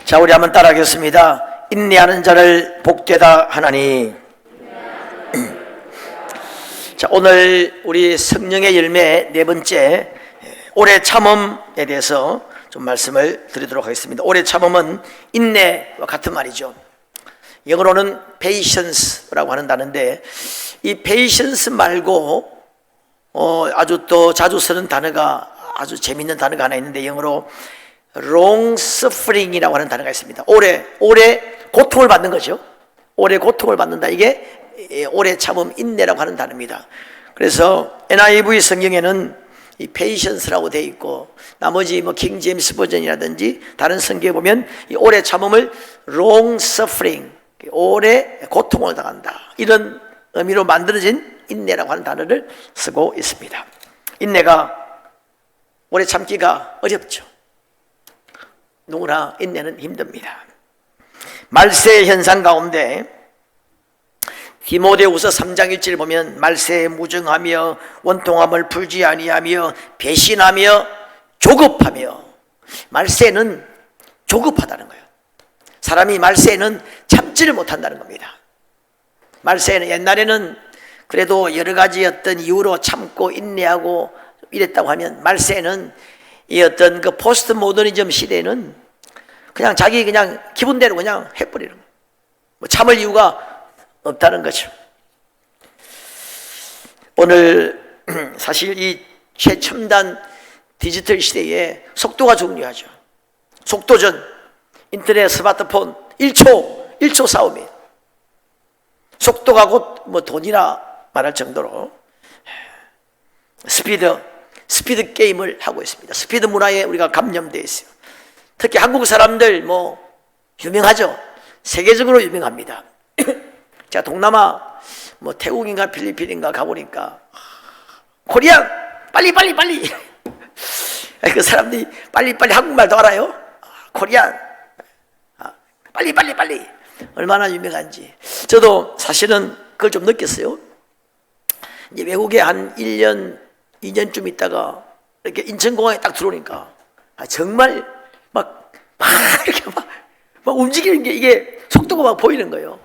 자, 우리 한번 따라하겠습니다. 인내하는 자를 복되다 하나니. 자, 오늘 우리 성령의 열매 네 번째, 오래 참음에 대해서 좀 말씀을 드리도록 하겠습니다. 오래 참음은 인내와 같은 말이죠. 영어로는 patience라고 하는 단어인데, 이 patience 말고 아주 또 자주 쓰는 단어가, 아주 재밌는 단어가 하나 있는데, 영어로 long suffering이라고 하는 단어가 있습니다. 오래 고통을 받는 거죠. 오래 고통을 받는다. 이게 오래 참음, 인내라고 하는 단어입니다. 그래서 NIV 성경에는 이 patience라고 되어 있고, 나머지 킹 제임스 버전이라든지 다른 성경에 보면 이 오래 참음을 long suffering, 오래 고통을 당한다, 이런 의미로 만들어진 인내라고 하는 단어를 쓰고 있습니다. 인내가, 오래 참기가 어렵죠. 누구나 인내는 힘듭니다. 말세 현상 가운데 디모데후서 3장 1절 보면, 말세에 무정하며 원통함을 풀지 아니하며 배신하며 조급하며. 말세는 조급하다는 거예요. 사람이 말세에는 참지를 못한다는 겁니다. 말세에는, 옛날에는 그래도 여러 가지 어떤 이유로 참고 인내하고 이랬다고 하면, 말세에는 이 어떤 그 포스트 모더니즘 시대에는 그냥 자기 그냥 기분대로 그냥 해버리는 거예요. 뭐 참을 이유가 없다는 거죠. 오늘 사실 이 최첨단 디지털 시대에 속도가 중요하죠. 속도전, 인터넷, 스마트폰 1초 싸움이에요. 속도가 곧 뭐 돈이라 말할 정도로 스피드 게임을 하고 있습니다. 스피드 문화에 우리가 감염되어 있어요. 특히 한국 사람들 뭐 유명하죠. 세계적으로 유명합니다. 제가 동남아 뭐 태국인가 필리핀인가 가보니까, 코리안 빨리 그 사람들이 빨리 한국말도 알아요. 코리안 빨리 얼마나 유명한지. 저도 사실은 그걸 좀 느꼈어요. 이제 외국에 한 1년 2년쯤 있다가 이렇게 인천공항에 딱 들어오니까 정말 이렇게 움직이는 게, 이게 속도가 막 보이는 거예요.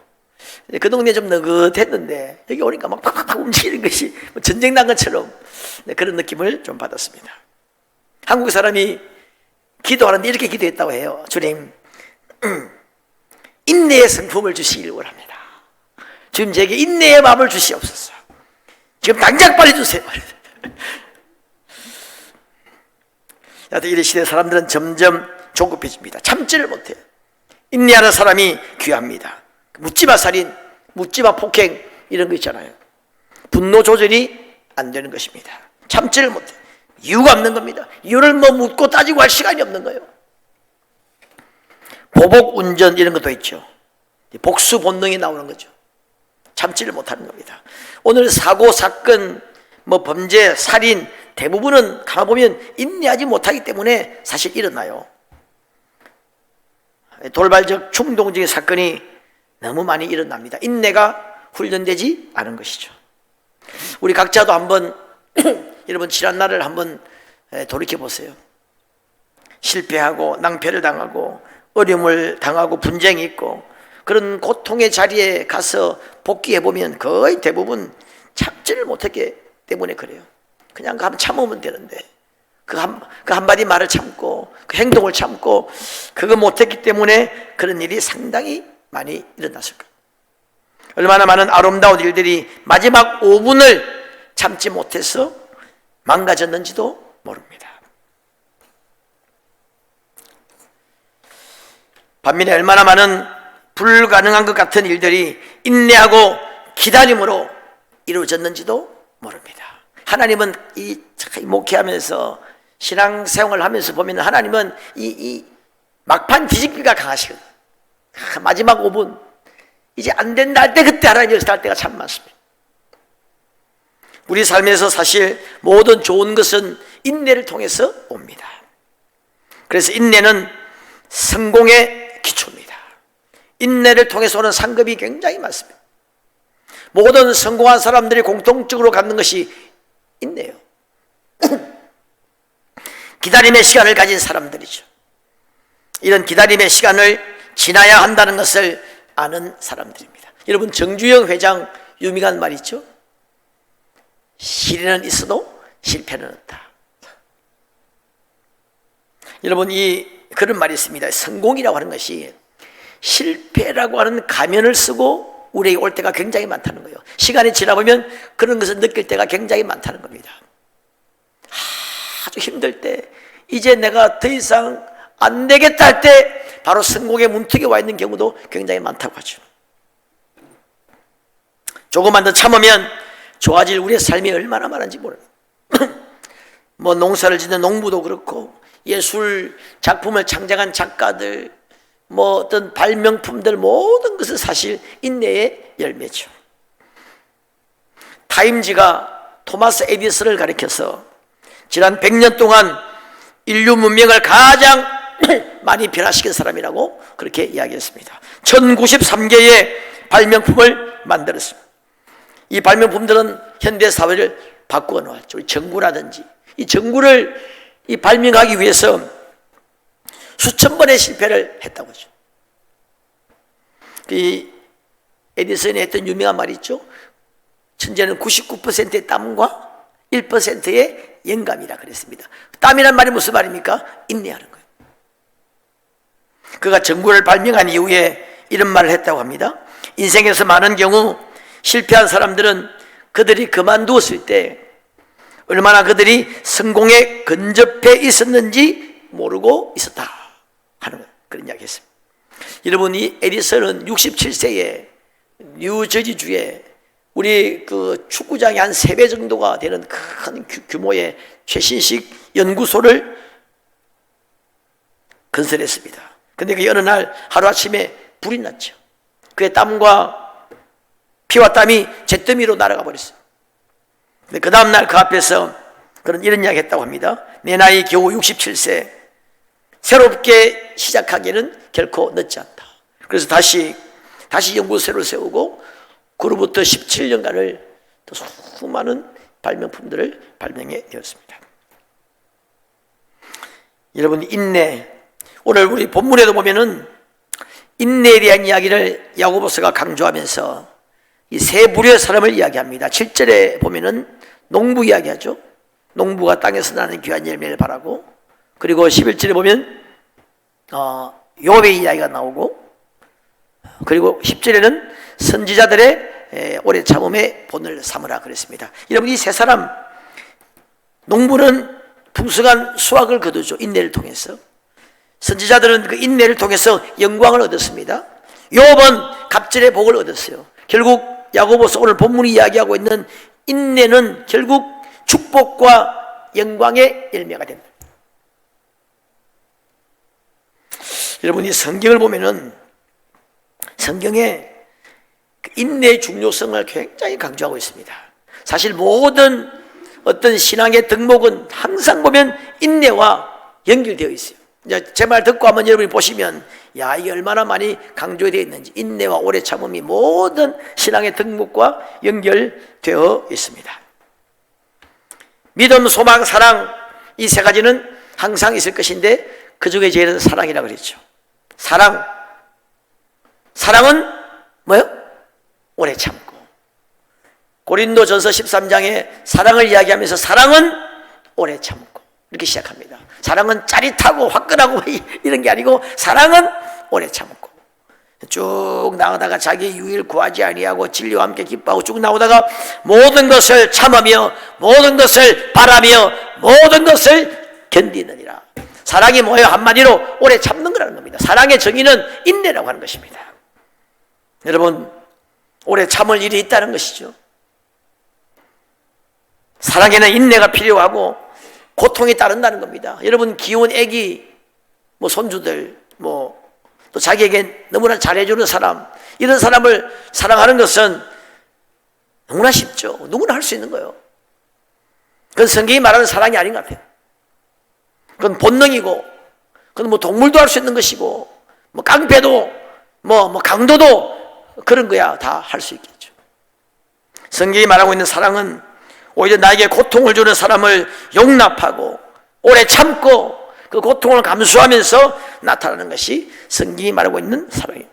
그 동네 좀 느긋했는데 여기 오니까 막 팍팍 움직이는 것이 전쟁 난 것처럼 그런 느낌을 좀 받았습니다. 한국 사람이 기도하는데 이렇게 기도했다고 해요. 주님, 인내의 성품을 주시길 원합니다. 지금 제게 인내의 마음을 주시옵소서. 지금 당장 빨리 주세요. 이 시대 사람들은 점점 조급해집니다. 참지를 못해요. 인내하는 사람이 귀합니다. 묻지마 살인, 묻지마 폭행, 이런 거 있잖아요. 분노 조절이 안 되는 것입니다. 참지를 못해요. 이유가 없는 겁니다. 이유를 뭐 묻고 따지고 할 시간이 없는 거예요. 보복 운전 이런 것도 있죠. 복수 본능이 나오는 거죠. 참지를 못하는 겁니다. 오늘 사고, 사건, 뭐 범죄, 살인 대부분은 가보면 인내하지 못하기 때문에 사실 일어나요. 돌발적 충동적인 사건이 너무 많이 일어납니다. 인내가 훈련되지 않은 것이죠. 우리 각자도 한번 여러분 지난 날을 한번 돌이켜 보세요. 실패하고 낭패를 당하고 어려움을 당하고 분쟁이 있고, 그런 고통의 자리에 가서 복귀해 보면 거의 대부분 참지를 못했기 때문에 그래요. 그냥 참으면 되는데 그 한마디 말을 참고 그 행동을 참고 그거 못했기 때문에 그런 일이 상당히 많이 일어났을 거예요. 얼마나 많은 아름다운 일들이 마지막 5분을 참지 못해서 망가졌는지도 모릅니다. 반면에 얼마나 많은 불가능한 것 같은 일들이 인내하고 기다림으로 이루어졌는지도 모릅니다. 하나님은 이 목회하면서 신앙생활을 하면서 보면, 하나님은 이 막판 뒤집기가 강하시거든요. 마지막 5분 이제 안 된다 할 때, 그때 하나님 여기서 할 때가 참 많습니다. 우리 삶에서 사실 모든 좋은 것은 인내를 통해서 옵니다. 그래서 인내는 성공의 기초입니다. 인내를 통해서 오는 상급이 굉장히 많습니다. 모든 성공한 사람들이 공통적으로 갖는 것이 인내예요. 기다림의 시간을 가진 사람들이죠. 이런 기다림의 시간을 지나야 한다는 것을 아는 사람들입니다. 여러분, 정주영 회장 유명한 말 있죠? 시련은 있어도 실패는 없다. 여러분, 그런 말이 있습니다. 성공이라고 하는 것이 실패라고 하는 가면을 쓰고 우리에게 올 때가 굉장히 많다는 거예요. 시간이 지나보면 그런 것을 느낄 때가 굉장히 많다는 겁니다. 아주 힘들 때, 이제 내가 더 이상 안 되겠다 할 때 바로 성공의 문턱에 와 있는 경우도 굉장히 많다고 하죠. 조금만 더 참으면 좋아질 우리의 삶이 얼마나 많은지 모릅니다. 뭐 농사를 짓는 농부도 그렇고, 예술 작품을 창작한 작가들, 뭐 어떤 발명품들, 모든 것은 사실 인내의 열매죠. 타임지가 토마스 에디슨을 가리켜서 지난 100년 동안 인류 문명을 가장 많이 변화시킨 사람이라고 그렇게 이야기했습니다. 1093개의 발명품을 만들었습니다. 이 발명품들은 현대 사회를 바꾸어 놓았죠. 전구라든지, 이 전구를 발명하기 위해서 수천 번의 실패를 했다고 하죠. 이 에디슨이 했던 유명한 말이 있죠. 천재는 99%의 땀과 1%의 영감이라 그랬습니다. 땀이란 말이 무슨 말입니까? 인내하는 거예요. 그가 전구를 발명한 이후에 이런 말을 했다고 합니다. 인생에서 많은 경우 실패한 사람들은 그들이 그만두었을 때 얼마나 그들이 성공에 근접해 있었는지 모르고 있었다 하는 그런 이야기 했습니다. 여러분, 이 에디슨은 67세에 뉴저지주에 우리 그 축구장이 한 3배 정도가 되는 큰 규모의 최신식 연구소를 건설했습니다. 그런데 그 어느 날 하루아침에 불이 났죠. 그의 땀과 피와 땀이 잿더미로 날아가 버렸어요. 근데 그 다음날 그 앞에서 그런 이런 이야기 했다고 합니다. 내 나이 겨우 67세, 새롭게 시작하기에는 결코 늦지 않다. 그래서 다시 연구소를 세우고 그로부터 17년간을 또 수많은 발명품들을 발명해 되었습니다. 여러분, 인내, 오늘 우리 본문에도 보면은 인내에 대한 이야기를 야고보서가 강조하면서 이 세 부류의 사람을 이야기합니다. 7절에 보면은 농부 이야기하죠. 농부가 땅에서 나는 귀한 열매를 바라고, 그리고 11절에 보면 욥의 이야기가 나오고, 그리고 10절에는 선지자들의 오래 참음의 본을 삼으라 그랬습니다. 여러분, 이 세 사람, 농부는 풍성한 수확을 거두죠. 인내를 통해서. 선지자들은 그 인내를 통해서 영광을 얻었습니다. 욥은 갑절의 복을 얻었어요. 결국 야고보서 오늘 본문이 이야기하고 있는 인내는 결국 축복과 영광의 열매가 됩니다. 여러분, 이 성경을 보면은 성경에 인내의 중요성을 굉장히 강조하고 있습니다. 사실 모든 어떤 신앙의 덕목은 항상 보면 인내와 연결되어 있어요. 제 말 듣고 한번 여러분이 보시면, 야, 이게 얼마나 많이 강조되어 있는지. 인내와 오래 참음이 모든 신앙의 덕목과 연결되어 있습니다. 믿음, 소망, 사랑, 이 세 가지는 항상 있을 것인데 그 중에 제일은 사랑이라고 그랬죠. 사랑은 뭐예요? 오래 참고. 고린도전서 13장에 사랑을 이야기하면서 사랑은 오래 참고 이렇게 시작합니다. 사랑은 짜릿하고 화끈하고 이런 게 아니고 사랑은 오래 참고. 쭉 나오다가 자기 유익을 구하지 아니하고 진리와 함께 기뻐하고 쭉 나오다가 모든 것을 참으며 모든 것을 바라며 모든 것을 견디느니라. 사랑이 뭐예요? 한마디로 오래 참는 거라는 겁니다. 사랑의 정의는 인내라고 하는 것입니다. 여러분, 오래 참을 일이 있다는 것이죠. 사랑에는 인내가 필요하고 고통이 따른다는 겁니다. 여러분, 귀여운 애기, 손주들, 또 자기에게 너무나 잘해주는 사람, 이런 사람을 사랑하는 것은 너무나 쉽죠. 누구나 할 수 있는 거예요. 그건 성경이 말하는 사랑이 아닌 것 같아요. 그건 본능이고, 그건 동물도 할 수 있는 것이고, 깡패도, 강도도 그런 거야 다 할 수 있겠죠. 성경이 말하고 있는 사랑은 오히려 나에게 고통을 주는 사람을 용납하고 오래 참고 그 고통을 감수하면서 나타나는 것이 성경이 말하고 있는 사랑이에요.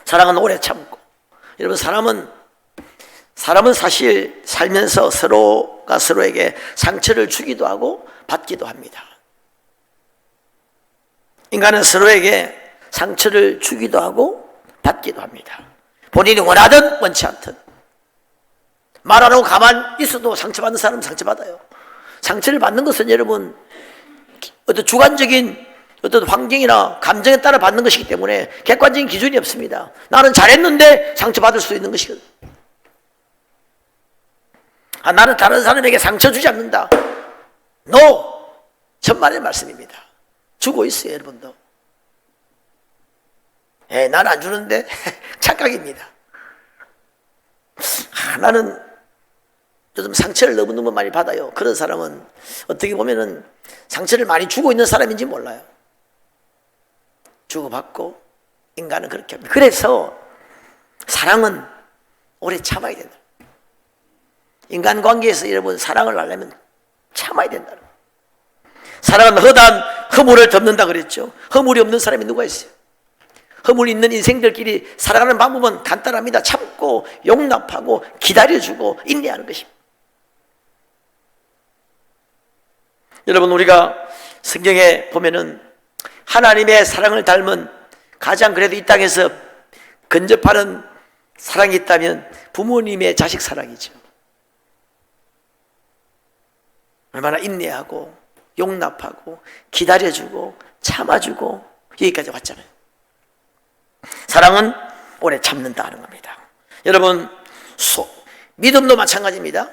사랑은 오래 참고. 여러분, 사람은 사실 살면서 서로가 서로에게 상처를 주기도 하고 받기도 합니다. 인간은 서로에게 상처를 주기도 하고 받기도 합니다. 본인이 원하든 원치 않든. 말 안 하고 가만 있어도 상처받는 사람은 상처받아요. 상처를 받는 것은 여러분 어떤 주관적인 어떤 환경이나 감정에 따라 받는 것이기 때문에 객관적인 기준이 없습니다. 나는 잘했는데 상처받을 수 있는 것이거든. 나는 다른 사람에게 상처 주지 않는다. No! 천만의 말씀입니다. 주고 있어요, 여러분도. 나는 안 주는데 착각입니다. 나는 요즘 상처를 너무너무 많이 받아요. 그런 사람은 어떻게 보면은 상처를 많이 주고 있는 사람인지 몰라요. 주고받고 인간은 그렇게 합니다. 그래서 사랑은 오래 참아야 된다. 인간관계에서 여러분 사랑을 하려면 참아야 된다. 사랑은 허다한 허물을 덮는다 그랬죠. 허물이 없는 사람이 누가 있어요? 허물 있는 인생들끼리 살아가는 방법은 간단합니다. 참고 용납하고 기다려주고 인내하는 것입니다. 여러분, 우리가 성경에 보면은 하나님의 사랑을 닮은 가장 그래도 이 땅에서 근접하는 사랑이 있다면 부모님의 자식 사랑이죠. 얼마나 인내하고 용납하고 기다려주고 참아주고 여기까지 왔잖아요. 사랑은 오래 참는다는 겁니다. 여러분, 믿음도 마찬가지입니다.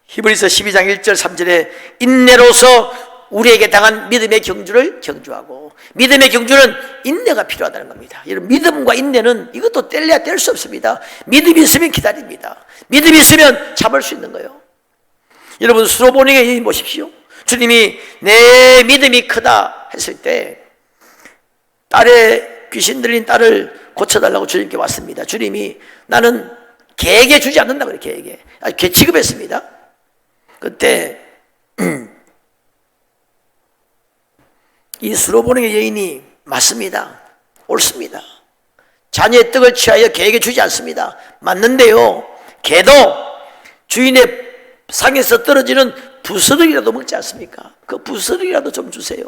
히브리서 12장 1절 3절에 인내로서 우리에게 당한 믿음의 경주를 경주하고, 믿음의 경주는 인내가 필요하다는 겁니다. 여러분, 믿음과 인내는 이것도 뗄래야 뗄 수 없습니다. 믿음이 있으면 기다립니다. 믿음이 있으면 참을 수 있는 거예요. 여러분, 수로보니의 여인 보십시오. 주님이 내 믿음이 크다 했을 때 딸의 귀신 들린 딸을 고쳐달라고 주님께 왔습니다. 주님이 나는 개에게 주지 않는다 그래. 개에게 개 취급했습니다. 그때 이 수로보니의 여인이 맞습니다. 옳습니다. 자녀의 떡을 취하여 개에게 주지 않습니다. 맞는데요, 개도 주인의 상에서 떨어지는 부스러기라도 먹지 않습니까? 그 부스러기라도 좀 주세요.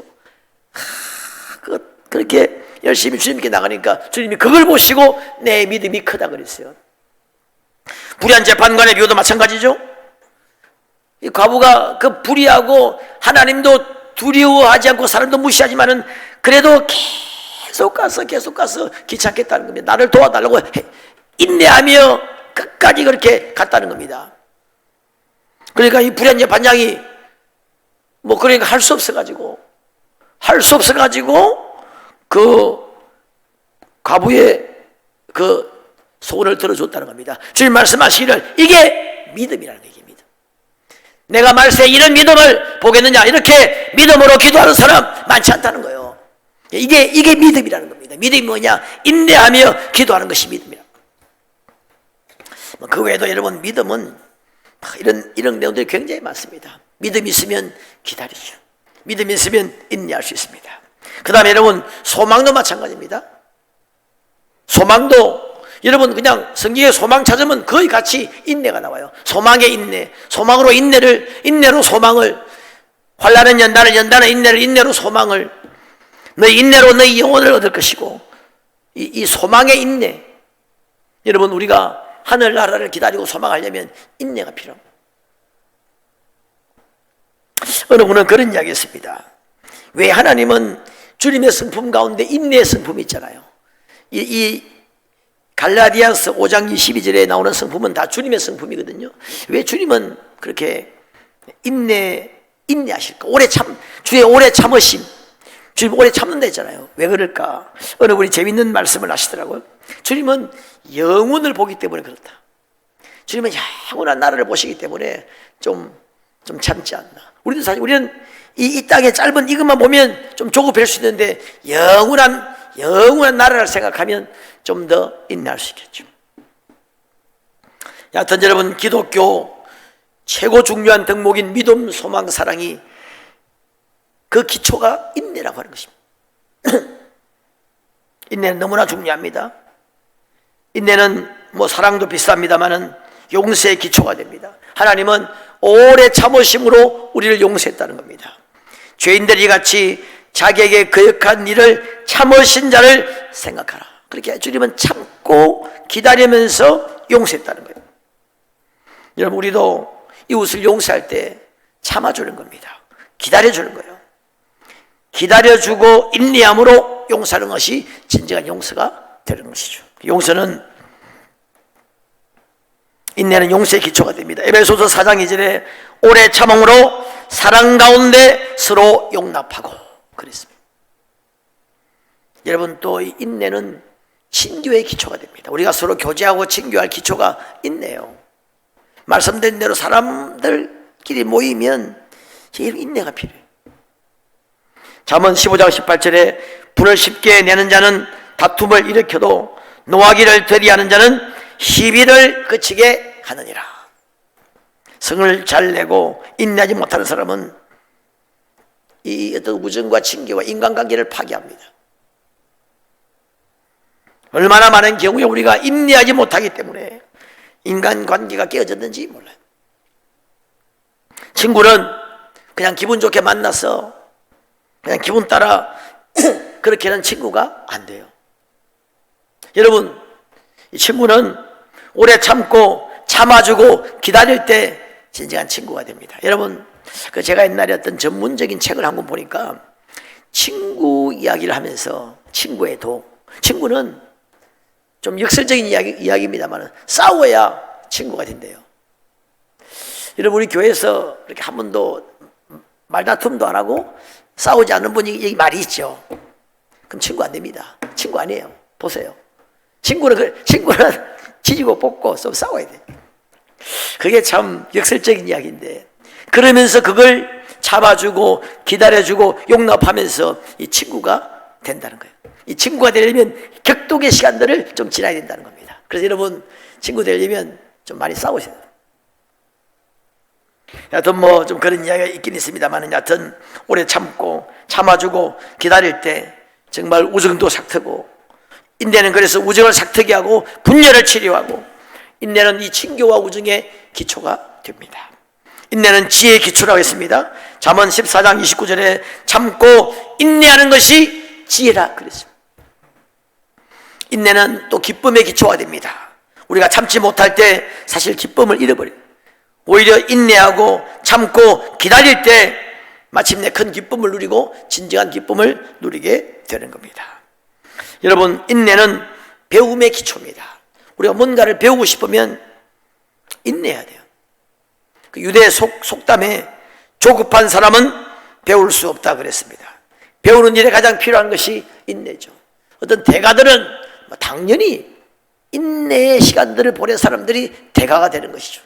그렇게 열심히 주님께 나가니까 주님이 그걸 보시고 내 믿음이 크다 그랬어요. 불의한 재판관의 비유도 마찬가지죠. 이 과부가 그 불의하고 하나님도 두려워하지 않고 사람도 무시하지만은 그래도 계속 가서 귀찮겠다는 겁니다. 나를 도와달라고 인내하며 끝까지 그렇게 갔다는 겁니다. 그러니까 이 불의한 재판장이 그러니까 할 수 없어가지고 그 과부의 그 소원을 들어줬다는 겁니다. 주님 말씀하시기를 이게 믿음이라는 거예요. 믿음. 내가 말세 이런 믿음을 보겠느냐, 이렇게 믿음으로 기도하는 사람 많지 않다는 거예요. 이게 믿음이라는 겁니다. 믿음이 뭐냐? 인내하며 기도하는 것이 믿음이라. 그 외에도 여러분, 믿음은 이런 내용들이 굉장히 많습니다. 믿음이 있으면 기다리죠. 믿음이 있으면 인내할 수 있습니다. 그 다음에 여러분, 소망도 마찬가지입니다. 소망도 여러분 그냥 성경에 소망 찾으면 거의 같이 인내가 나와요. 소망의 인내, 소망으로 인내로 소망을, 환난은 연단을, 연단은 인내를, 인내로 소망을, 너희 인내로 너희 영혼을 얻을 것이고, 이 소망의 인내. 여러분, 우리가 하늘나라를 기다리고 소망하려면 인내가 필요합니다. 어느 분은 그런 이야기 했습니다. 왜 하나님은 주님의 성품 가운데 인내의 성품이 있잖아요. 이 갈라디아서 5장 22절에 나오는 성품은 다 주님의 성품이거든요. 왜 주님은 그렇게 인내하실까? 주의 오래 참으심. 주님 오래 참는다 했잖아요. 왜 그럴까? 어느 분이 재밌는 말씀을 하시더라고요. 주님은 영혼을 보기 때문에 그렇다. 주님은 영원한 나라를 보시기 때문에 좀 참지 않나. 우리는 이 땅의 짧은 이것만 보면 좀 조급할 수 있는데 영원한 나라를 생각하면 좀 더 인내할 수 있겠죠. 여하튼 여러분, 기독교 최고 중요한 덕목인 믿음, 소망, 사랑이 그 기초가 인내라고 하는 것입니다. 인내는 너무나 중요합니다. 인내는 뭐 사랑도 비슷합니다마는 용서의 기초가 됩니다. 하나님은 오래 참으심으로 우리를 용서했다는 겁니다. 죄인들이 같이 자기에게 거역한 일을 참으신 자를 생각하라. 그렇게 주님은 참고 기다리면서 용서했다는 거예요. 여러분, 우리도 이웃을 용서할 때 참아주는 겁니다. 기다려주는 거예요. 기다려주고 인내함으로 용서하는 것이 진정한 용서가 되는 것이죠. 용서는, 인내는 용서의 기초가 됩니다. 에베소서 4장 2절에 오래 참음으로 사랑 가운데 서로 용납하고 그랬습니다. 여러분, 또 이 인내는 친교의 기초가 됩니다. 우리가 서로 교제하고 친교할 기초가 인내예요. 말씀드린 대로 사람들끼리 모이면 인내가 필요해요. 잠언 15장 18절에 불을 쉽게 내는 자는 다툼을 일으켜도 노하기를 되리하는 자는 시비를 그치게 하느니라. 성을 잘 내고 인내하지 못하는 사람은 이 어떤 우정과 친교와 인간관계를 파괴합니다. 얼마나 많은 경우에 우리가 인내하지 못하기 때문에 인간관계가 깨어졌는지 몰라요. 친구는 그냥 기분 좋게 만나서 그냥 기분 따라 그렇게 하는 친구가 안 돼요. 여러분, 이 친구는 오래 참고 참아주고 기다릴 때 진정한 친구가 됩니다. 여러분, 제가 옛날에 어떤 전문적인 책을 한 권 보니까 친구 이야기를 하면서 친구의 도, 친구는 좀 역설적인 이야기입니다만 싸워야 친구가 된대요. 여러분, 우리 교회에서 이렇게 한 번도 말다툼도 안 하고 싸우지 않는 분이 말이 있죠. 그럼 친구 안 됩니다. 친구 아니에요. 보세요. 친구는 지지고 볶고 좀 싸워야 돼. 그게 참 역설적인 이야기인데, 그러면서 그걸 잡아주고 기다려주고 용납하면서 이 친구가 된다는 거예요. 이 친구가 되려면 격동의 시간들을 좀 지나야 된다는 겁니다. 그래서 여러분, 친구 되려면 좀 많이 싸우셔야 돼요. 여하튼 뭐 좀 그런 이야기가 있긴 있습니다만, 여하튼 오래 참고 참아주고 기다릴 때 정말 우정도 삭트고, 인내는 그래서 우정을 삭트게 하고 분열을 치료하고, 인내는 이 친교와 우정의 기초가 됩니다. 인내는 지혜의 기초라고 했습니다. 잠언 14장 29절에 참고 인내하는 것이 지혜라 그랬습니다. 인내는 또 기쁨의 기초가 됩니다. 우리가 참지 못할 때 사실 기쁨을 잃어버려요. 오히려 인내하고 참고 기다릴 때 마침내 큰 기쁨을 누리고 진정한 기쁨을 누리게 되는 겁니다. 여러분, 인내는 배움의 기초입니다. 우리가 뭔가를 배우고 싶으면 인내해야 돼요. 그 유대 속담에 조급한 사람은 배울 수 없다 그랬습니다. 배우는 일에 가장 필요한 것이 인내죠. 어떤 대가들은 당연히 인내의 시간들을 보낸 사람들이 대가가 되는 것이죠.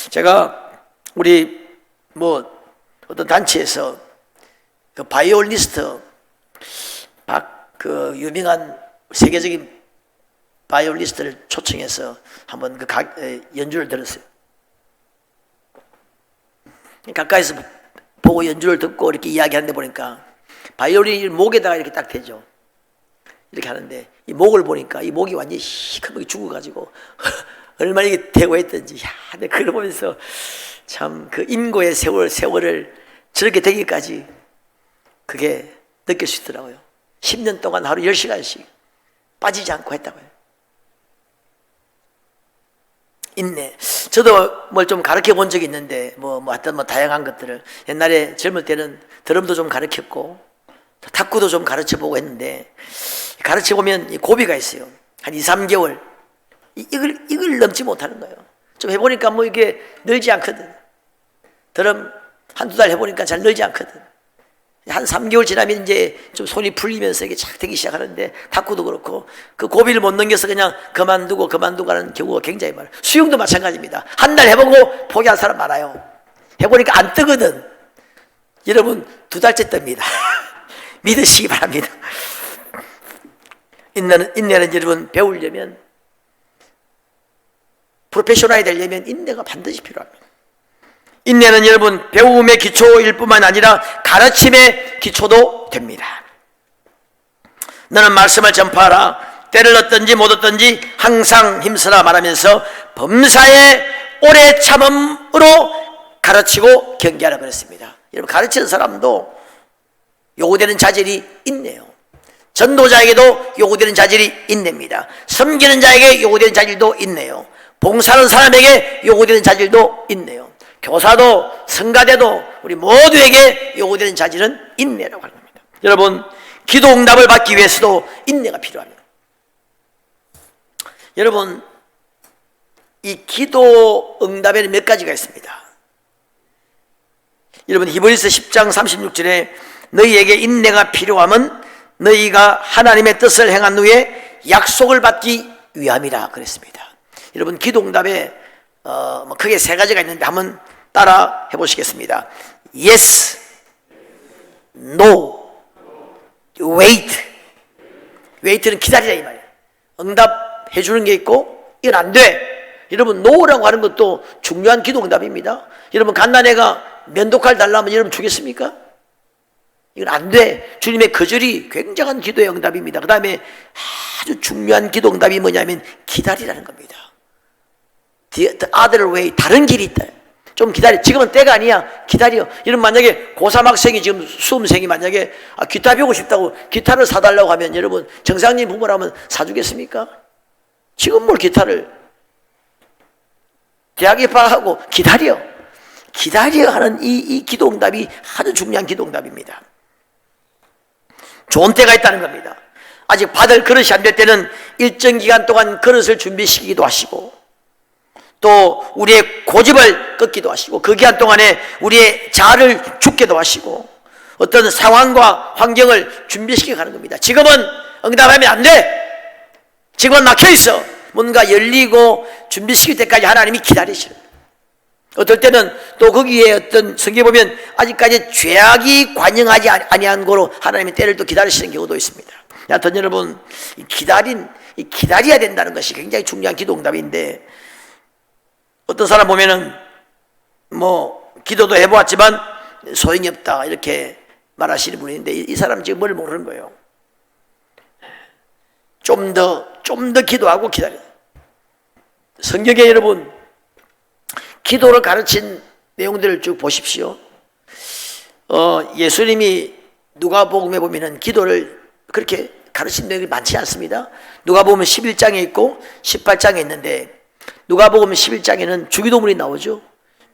제가 우리 어떤 단체에서 그 바이올리스트 그 유명한 세계적인 바이올리스트를 초청해서 한번 그 연주를 들었어요. 가까이서 보고 연주를 듣고 이렇게 이야기하는데 보니까 바이올린이 목에다가 이렇게 딱 대죠. 이렇게 하는데 이 목을 보니까 이 목이 완전히 시커멓게 죽어가지고 얼마나 이게 대고 했던지, 내가 그걸 보면서 참 그 인고의 세월을 저렇게 되기까지 그게 느낄 수 있더라고요. 10년 동안 하루 10시간씩 빠지지 않고 했다고요. 인내. 저도 뭘 좀 가르쳐 본 적이 있는데, 하여튼 다양한 것들을. 옛날에 젊을 때는 드럼도 좀 가르쳤고, 탁구도 좀 가르쳐 보고 했는데, 가르쳐 보면 이 고비가 있어요. 한 2, 3개월. 이걸 넘지 못하는 거예요. 좀 해보니까 이게 늘지 않거든. 드럼 한두 달 해보니까 잘 늘지 않거든. 한 3개월 지나면 이제 좀 손이 풀리면서 이게 착 되기 시작하는데, 탁구도 그렇고 그 고비를 못 넘겨서 그냥 그만두고 하는 경우가 굉장히 많아요. 수영도 마찬가지입니다. 한 달 해보고 포기한 사람 많아요. 해보니까 안 뜨거든. 여러분, 2달째 뜹니다. 믿으시기 바랍니다. 인내는 여러분 배우려면, 프로페셔널이 되려면 인내가 반드시 필요합니다. 인내는 여러분 배움의 기초일 뿐만 아니라 가르침의 기초도 됩니다. 너는 말씀을 전파하라. 때를 얻든지 못 얻든지 항상 힘쓰라 말하면서 범사에 오래 참음으로 가르치고 경계하라 그랬습니다. 여러분, 가르치는 사람도 요구되는 자질이 있네요. 전도자에게도 요구되는 자질이 있습니다. 섬기는 자에게 요구되는 자질도 있네요. 봉사하는 사람에게 요구되는 자질도 있네요. 교사도 성가대도 우리 모두에게 요구되는 자질은 인내라고 하는 겁니다. 여러분, 기도 응답을 받기 위해서도 인내가 필요합니다. 여러분, 이 기도 응답에는 몇 가지가 있습니다. 여러분, 히브리서 10장 36절에 너희에게 인내가 필요함은 너희가 하나님의 뜻을 행한 후에 약속을 받기 위함이라 그랬습니다. 여러분, 기도 응답에 크게 세 가지가 있는데 한번 따라 해보시겠습니다. Yes, No, Wait. Wait는 기다리라 이 말이에요. 응답해 주는 게 있고 이건 안 돼. 여러분, No라고 하는 것도 중요한 기도 응답입니다. 여러분, 갓난애가 면도칼 달라면 여러분 주겠습니까? 이건 안 돼. 주님의 거절이 굉장한 기도의 응답입니다. 그 다음에 아주 중요한 기도 응답이 뭐냐면 기다리라는 겁니다. The other way, 다른 길이 있다. 좀 기다려. 지금은 때가 아니야. 기다려. 여러분, 만약에 고3 학생이 지금 수험생이 만약에 기타 배우고 싶다고 기타를 사달라고 하면 여러분, 정상님 부모라면 사주겠습니까? 지금 뭘 기타를. 대학 입학하고 기다려. 기다려 하는 이 기도 응답이 아주 중요한 기도 응답입니다. 좋은 때가 있다는 겁니다. 아직 받을 그릇이 안 될 때는 일정 기간 동안 그릇을 준비시키기도 하시고, 또 우리의 고집을 꺾기도 하시고, 그 기간 동안에 우리의 자아를 죽게도 하시고, 어떤 상황과 환경을 준비시켜 가는 겁니다. 지금은 응답하면 안 돼. 지금은 막혀 있어. 뭔가 열리고 준비시킬 때까지 하나님이 기다리시는. 어떨 때는 또 거기에 어떤 성경에 보면 아직까지 죄악이 관영하지 아니한 거로 하나님의 때를 또 기다리시는 경우도 있습니다. 여하튼 여러분, 기다려야 된다는 것이 굉장히 중요한 기도 응답인데, 어떤 사람 보면은 기도도 해보았지만 소용이 없다 이렇게 말하시는 분이 있는데, 이 사람 지금 뭘 모르는 거예요. 좀 더 기도하고 기다려. 성경에 여러분 기도를 가르친 내용들을 쭉 보십시오. 예수님이 누가복음에 보면은 기도를 그렇게 가르친 내용이 많지 않습니다. 누가복음 11장에 있고 18장에 있는데, 누가복음 11장에는 주기도문이 나오죠.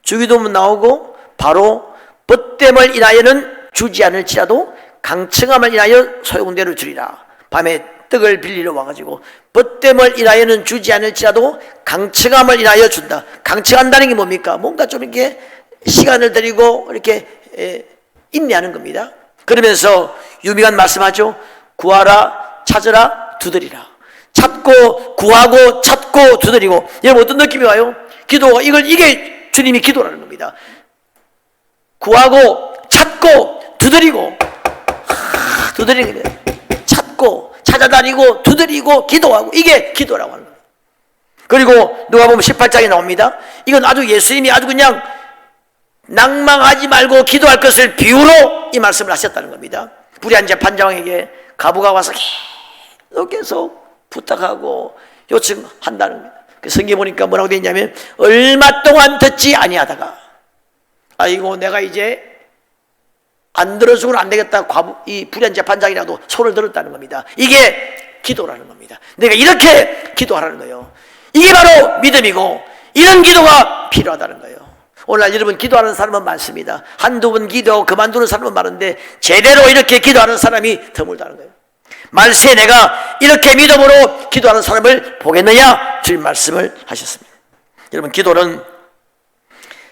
주기도문 나오고 바로 벗됨을 인하여는 주지 않을지라도 강청함을 인하여 소용대로 주리라. 밤에 떡을 빌리러 와가지고 벗됨을 인하여는 주지 않을지라도 강청함을 인하여 준다. 강청한다는 게 뭡니까? 뭔가 좀 이렇게 시간을 들이고 이렇게 인내하는 겁니다. 그러면서 유명한 말씀하죠. 구하라, 찾으라, 두드리라. 찾고 구하고 찾고 두드리고. 여러분, 어떤 느낌이 와요? 기도가 이게 주님이 기도라는 겁니다. 구하고 찾고 두드리고. 두드리는 거예요. 찾고 찾아다니고 두드리고 기도하고, 이게 기도라고 하는 겁니다. 그리고 누가복음 18장에 나옵니다. 이건 아주 예수님이 아주 그냥 낭망하지 말고 기도할 것을 비유로 이 말씀을 하셨다는 겁니다. 불의한 재판장에게 가부가 와서 계속 부탁하고 요청한다는 겁니다. 그 성경에 보니까 뭐라고 되어 있냐면, 얼마 동안 듣지 아니하다가 아이고 내가 이제 안 들어주고는 안 되겠다, 이 불의한 재판장이라도 손을 들었다는 겁니다. 이게 기도라는 겁니다. 내가 이렇게 기도하라는 거예요. 이게 바로 믿음이고, 이런 기도가 필요하다는 거예요. 오늘날 여러분, 기도하는 사람은 많습니다. 한두 번 기도하고 그만두는 사람은 많은데, 제대로 이렇게 기도하는 사람이 드물다는 거예요. 말세에 내가 이렇게 믿음으로 기도하는 사람을 보겠느냐, 주님 말씀을 하셨습니다. 여러분, 기도는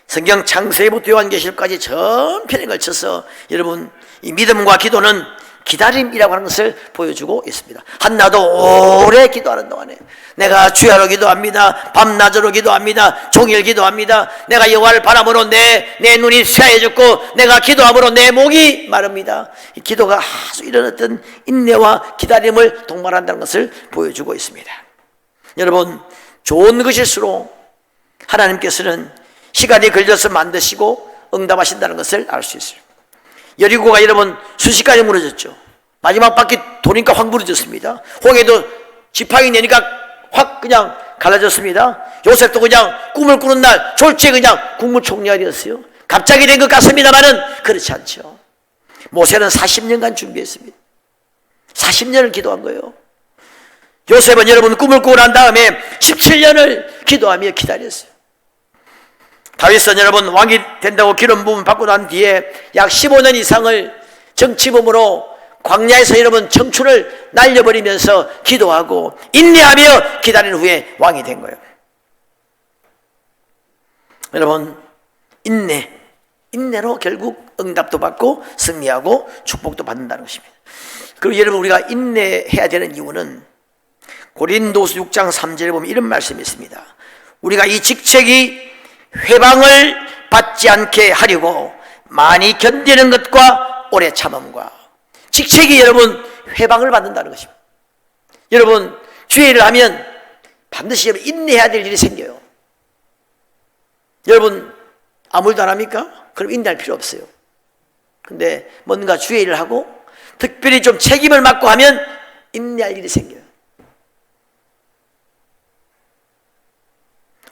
성경 창세기부터 요한계시록까지 전편에 걸쳐서 여러분, 이 믿음과 기도는 기다림이라고 하는 것을 보여주고 있습니다. 한나도 오래 기도하는 동안에 내가 주야로 기도합니다. 밤낮으로 기도합니다. 종일 기도합니다. 내가 여호와를 바라므로 내 눈이 쇠해졌고 내가 기도함으로 내 목이 마릅니다. 이 기도가 아주 이런 어떤 인내와 기다림을 동반한다는 것을 보여주고 있습니다. 여러분, 좋은 것일수록 하나님께서는 시간이 걸려서 만드시고 응답하신다는 것을 알 수 있어요. 여리고가 여러분 순식간에 무너졌죠. 마지막 바퀴 도니까 확 무너졌습니다. 홍해도 지팡이 내니까 확 그냥 갈라졌습니다. 요셉도 그냥 꿈을 꾸는 날 졸지에 그냥 국무총리가 되었어요. 갑자기 된 것 같습니다만은 그렇지 않죠. 모세는 40년간 준비했습니다. 40년을 기도한 거예요. 요셉은 여러분 꿈을 꾸고 난 다음에 17년을 기도하며 기다렸어요. 다윗은 여러분 왕이 된다고 기름 부음 받고 난 뒤에 약 15년 이상을 정치범으로 광야에서 여러분 청춘을 날려버리면서 기도하고 인내하며 기다린 후에 왕이 된 거예요. 여러분 인내로 결국 응답도 받고 승리하고 축복도 받는다는 것입니다. 그리고 여러분 우리가 인내해야 되는 이유는 고린도서 6장 3절에 보면 이런 말씀이 있습니다. 우리가 이 직책이 회방을 받지 않게 하려고 많이 견디는 것과 오래 참음과 직책이 여러분 회방을 받는다는 것입니다. 여러분 주의 일을 하면 반드시 여러분 인내해야 될 일이 생겨요. 여러분 아무 일도 안 합니까? 그럼 인내할 필요 없어요. 근데 뭔가 주의 일을 하고 특별히 좀 책임을 맡고 하면 인내할 일이 생겨요.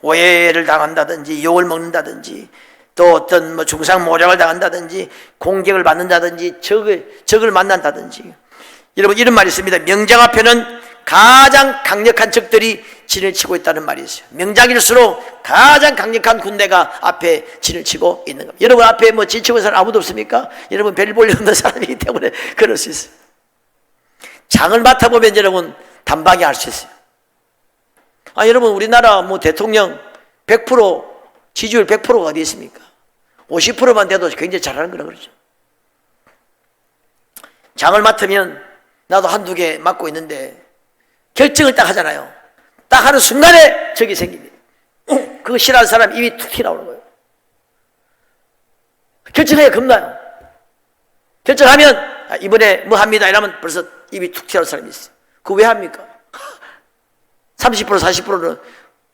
오해를 당한다든지 욕을 먹는다든지 또 어떤 뭐 중상모략을 당한다든지 공격을 받는다든지 적을 만난다든지. 여러분 이런 말이 있습니다. 명장 앞에는 가장 강력한 적들이 진을 치고 있다는 말이 있어요. 명장일수록 가장 강력한 군대가 앞에 진을 치고 있는 겁니다. 여러분 앞에 뭐 진 치고 있는 사람 아무도 없습니까? 여러분 별 볼 일 없는 사람이기 때문에 그럴 수 있어요. 장을 맡아보면 여러분 단박에 알 수 있어요. 여러분 우리나라 뭐 대통령 100% 지지율 100%가 어디 있습니까? 50%만 돼도 굉장히 잘하는 거라 그러죠. 장을 맡으면 나도 한두 개 맡고 있는데 결정을 딱 하잖아요. 딱 하는 순간에 적이 생깁니다. 그거 싫어하는 사람 입이 툭 튀어나오는 거예요. 결정해야 겁나요. 결정하면 이번에 뭐 합니다 이러면 벌써 입이 툭 튀어나오는 사람이 있어요. 그거 왜 합니까? 30% 40%는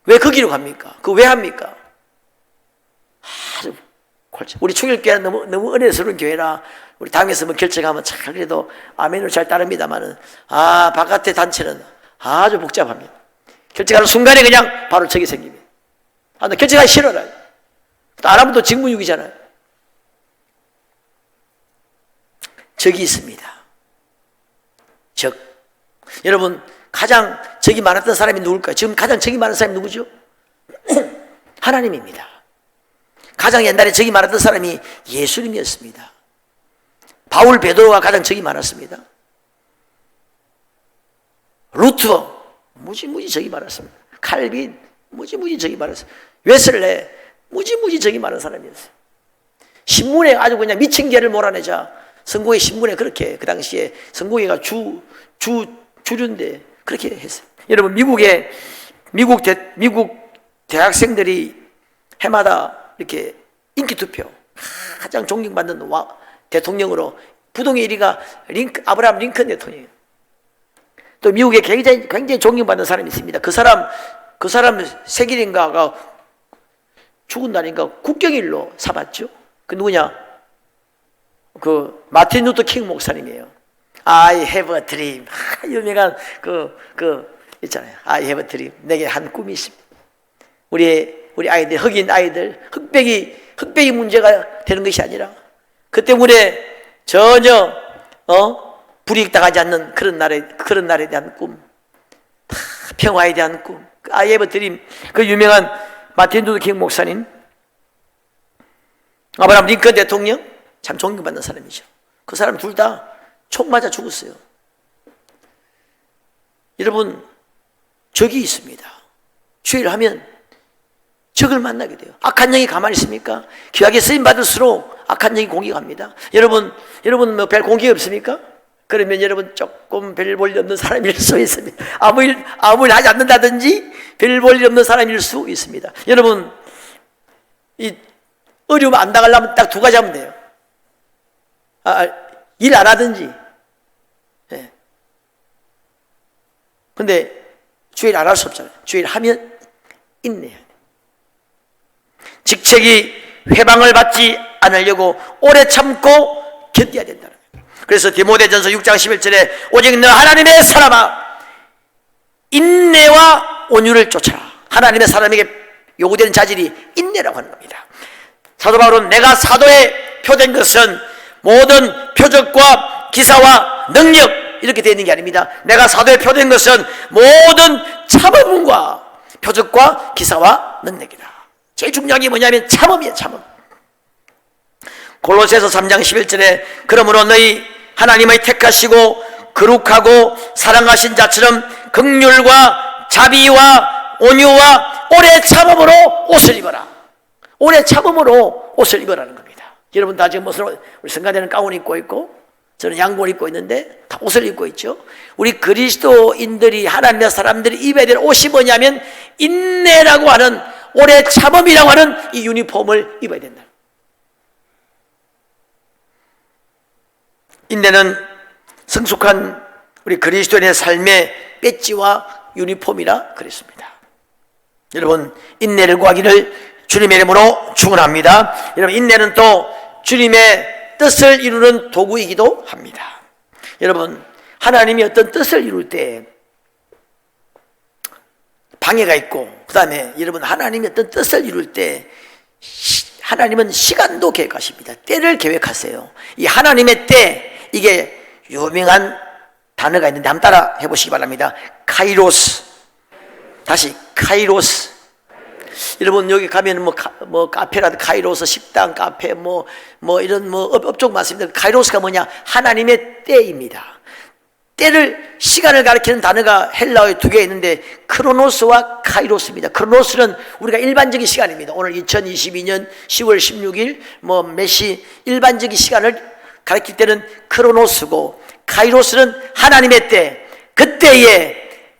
왜 그 길로 갑니까? 그거 왜 합니까? 아주 우리 충일교회는 너무 은혜스러운 교회라 우리 당에서 뭐 결정하면 잘 그래도 아멘으로 잘 따릅니다만은 바깥의 단체는 아주 복잡합니다. 결정하는 순간에 그냥 바로 적이 생깁니다. 나 결정하기 싫어라. 또 안 하면 또 직무유기잖아요. 적이 있습니다. 적. 여러분 가장 적이 많았던 사람이 누굴까요? 지금 가장 적이 많은 사람이 누구죠? 하나님입니다. 가장 옛날에 적이 많았던 사람이 예수님이었습니다. 바울 베드로가 가장 적이 많았습니다. 루터 무지무지 적이 많았습니다. 칼빈 무지무지 적이 많았습니다. 웨슬레 무지무지 적이 많은 사람이었어요. 신문에 아주 그냥 미친 개를 몰아내자 선고의 신문에 그렇게 그 당시에 선고회가 주류인데 그렇게 했어요. 여러분 미국 대학생들이 해마다 이렇게 인기 투표 가장 존경받는 대통령으로 부동의 1위가 아브라함 링컨 대통령이에요. 또 미국에 굉장히 존경받는 사람이 있습니다. 그 사람 생일인가가 죽은 날인가 국경일로 삼았죠. 그 누구냐? 그 마틴 루터 킹 목사님이에요. I have a dream. 유명한 있잖아요. I have a dream. 내게 한 꿈이 있습니다. 우리 아이들, 흑인 아이들, 흑백이 문제가 되는 것이 아니라 그 때문에 전혀 불이익당하지 않는 그런 날에 대한 꿈, 평화에 대한 꿈. I have a dream. 그 유명한 마틴 루터 킹 목사님, 아브라함 링컨 대통령 참 존경받는 사람이죠. 그 사람 둘 다 총 맞아 죽었어요. 여러분 적이 있습니다. 주의를 하면 적을 만나게 돼요. 악한 영이 가만히 있습니까? 귀하게 쓰임 받을수록 악한 영이 공격합니다. 여러분 뭐 별 공격이 없습니까? 그러면 여러분 조금 별 볼 일 없는 사람일 수 있습니다. 아무 일 하지 않는다든지 별 볼 일 없는 사람일 수 있습니다. 여러분 이 어려움 안 당하려면 딱 두 가지 하면 돼요. 일 안 하든지. 예. 근데 주일 안 할 수 없잖아요. 주일 하면 인내해야 돼. 직책이 회방을 받지 않으려고 오래 참고 견뎌야 된다는 거예요. 그래서 디모데전서 6장 11절에 오직 너 하나님의 사람아 인내와 온유를 쫓아라. 하나님의 사람에게 요구되는 자질이 인내라고 하는 겁니다. 사도 바울은 내가 사도에 표된 것은 모든 표적과 기사와 능력 이렇게 되어 있는 게 아닙니다. 내가 사도에 표된 것은 모든 참음과 표적과 기사와 능력이다. 제일 중요한 게 뭐냐면 참음이에요. 참음. 골로새서 3장 11절에 그러므로 너희 하나님의 택하시고 거룩하고 사랑하신 자처럼 긍휼과 자비와 온유와 오래 참음으로 옷을 입어라. 오래 참음으로 옷을 입으라는 겁니다. 여러분 다 지금 무슨 우리 성가대는 가운 입고 있고 저는 양복을 입고 있는데 다 옷을 입고 있죠. 우리 그리스도인들이 하나님의 사람들이 입어야 될 옷이 뭐냐면 인내라고 하는 오래 참음이라고 하는 이 유니폼을 입어야 된다. 인내는 성숙한 우리 그리스도인의 삶의 배지와 유니폼이라 그랬습니다. 여러분 인내를 구하기를 주님의 이름으로 축원합니다. 여러분 인내는 또 주님의 뜻을 이루는 도구이기도 합니다. 여러분 하나님이 어떤 뜻을 이룰 때 방해가 있고 그 다음에 여러분 하나님이 어떤 뜻을 이룰 때 하나님은 시간도 계획하십니다. 때를 계획하세요. 이 하나님의 때 이게 유명한 단어가 있는데 한번 따라 해보시기 바랍니다. 카이로스. 다시 카이로스. 여러분 여기 가면 뭐 카페라도 카이로스, 식당, 카페 이런 업종 많습니다. 카이로스가 뭐냐? 하나님의 때입니다. 때를 시간을 가리키는 단어가 헬라어에 두 개 있는데 크로노스와 카이로스입니다. 크로노스는 우리가 일반적인 시간입니다. 오늘 2022년 10월 16일 몇 시 일반적인 시간을 가리킬 때는 크로노스고 카이로스는 하나님의 때, 그때에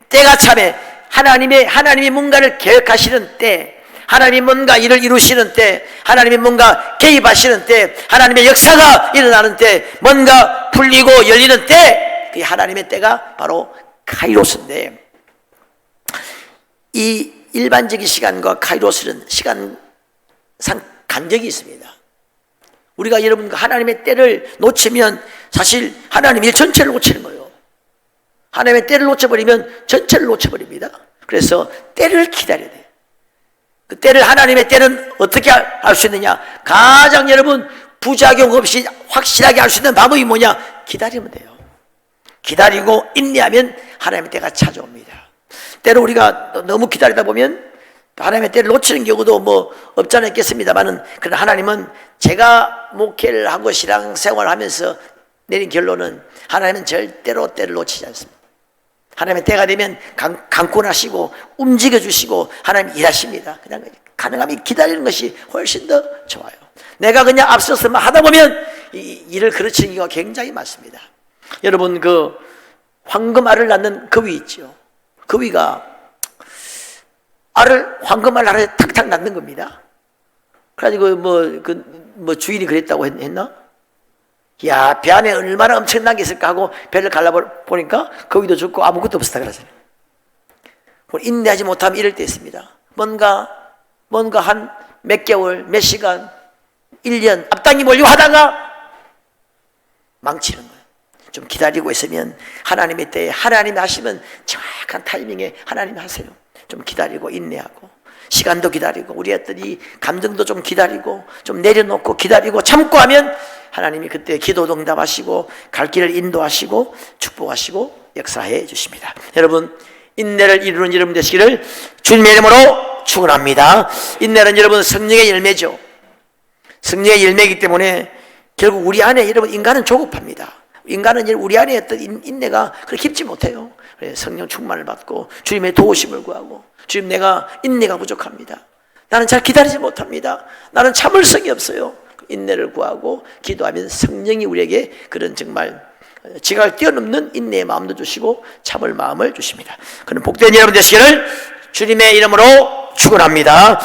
때가 참에 하나님이 뭔가를 계획하시는 때, 하나님이 뭔가 일을 이루시는 때, 하나님이 뭔가 개입하시는 때, 하나님의 역사가 일어나는 때, 뭔가 풀리고 열리는 때, 그 하나님의 때가 바로 카이로스인데 이 일반적인 시간과 카이로스는 시간상 간격이 있습니다. 우리가 여러분 하나님의 때를 놓치면 사실 하나님 일 전체를 놓치는 거예요. 하나님의 때를 놓쳐버리면 전체를 놓쳐버립니다. 그래서 때를 기다려야 돼요. 그 때를 하나님의 때는 어떻게 알 수 있느냐? 가장 여러분 부작용 없이 확실하게 알 수 있는 방법이 뭐냐? 기다리면 돼요. 기다리고 인내하면 하나님의 때가 찾아옵니다. 때로 우리가 너무 기다리다 보면 하나님의 때를 놓치는 경우도 없지 않아 있겠습니다만은 그러나 하나님은 제가 목회를 하고 신앙생활하면서 내린 결론은 하나님은 절대로 때를 놓치지 않습니다. 하나님의 때가 되면 강권하시고 움직여주시고 하나님 일하십니다. 그냥 가능하면 기다리는 것이 훨씬 더 좋아요. 내가 그냥 앞서서만 하다 보면 이 일을 그르치는 경우가 굉장히 많습니다. 여러분 그 황금알을 낳는 거위 있죠. 거위가 황금알 알을 탁탁 낳는 겁니다. 그래가지고 주인이 그랬다고 했나? 야, 배 안에 얼마나 엄청난 게 있을까 하고 배를 갈라보니까 거위도 죽고 아무것도 없었다 그러잖아요. 인내하지 못하면 이럴 때 있습니다. 뭔가 한 몇 개월, 몇 시간, 1년 앞당기 몰려 하다가 망치는 거예요. 좀 기다리고 있으면 하나님의 때에 하나님이 하시면 정확한 타이밍에 하나님이 하세요. 좀 기다리고 인내하고 시간도 기다리고 우리 애들이 감정도 좀 기다리고 좀 내려놓고 기다리고 참고 하면 하나님이 그때 기도도 응답하시고 갈 길을 인도하시고 축복하시고 역사해 주십니다. 여러분 인내를 이루는 여러분 되시기를 주님의 이름으로 축원합니다. 인내는 여러분 성령의 열매죠. 성령의 열매이기 때문에 결국 우리 안에 여러분 인간은 조급합니다. 인간은 우리 안에 어떤 인내가 그렇게 깊지 못해요. 성령 충만을 받고 주님의 도우심을 구하고 주님 내가 인내가 부족합니다. 나는 잘 기다리지 못합니다. 나는 참을성이 없어요. 인내를 구하고 기도하면 성령이 우리에게 그런 정말 지각을 뛰어넘는 인내의 마음도 주시고 참을 마음을 주십니다. 그런 복된 여러분 되시기를 주님의 이름으로 축원합니다.